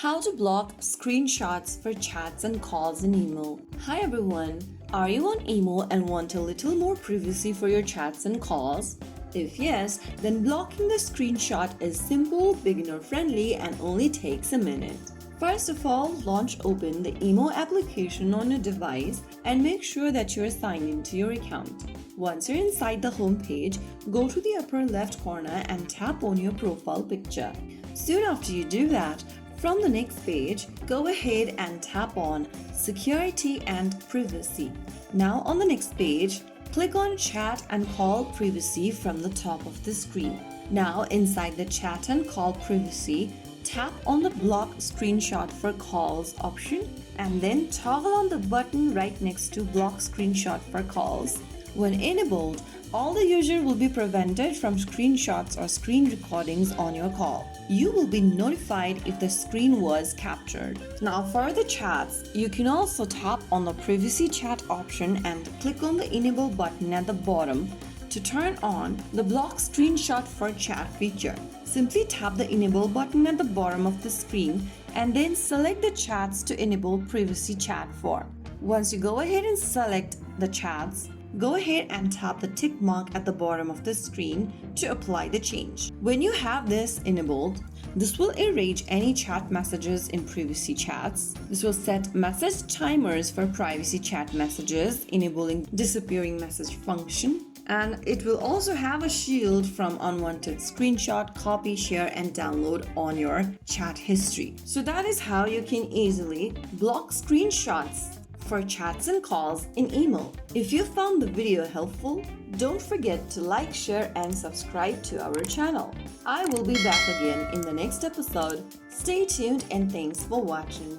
How to block screenshots for chats and calls in email. Hi everyone, are you on email and want a little more privacy for your chats and calls? If yes, then blocking the screenshot is simple, beginner friendly, and only takes a minute. First of all, open the email application on your device and make sure that you are signed into your account. Once you're inside the home page, go to the upper left corner and tap on your profile picture. Soon after you do that, from the next page, go ahead and tap on Security and Privacy. Now on the next page, click on Chat and Call Privacy from the top of the screen. Now inside the Chat and Call Privacy, tap on the Block Screenshot for Calls option and then toggle on the button right next to Block Screenshot for Calls. When enabled, all the user will be prevented from screenshots or screen recordings on your call. You will be notified if the screen was captured. Now for the chats, you can also tap on the Privacy Chat option and click on the Enable button at the bottom to turn on the Block Screenshot for Chat feature. Simply tap the Enable button at the bottom of the screen and then select the chats to enable Privacy Chat for. Once you go ahead and select the chats, go ahead and tap the tick mark at the bottom of the screen to apply the change. When you have this enabled, this will erase any chat messages in privacy chats. This will set message timers for privacy chat messages, enabling disappearing message function. And it will also have a shield from unwanted screenshot, copy, share, and download on your chat history. So that is how you can easily block screenshots for chats and calls in email. If you found the video helpful, don't forget to like, share, and subscribe to our channel. I will be back again in the next episode. Stay tuned and thanks for watching.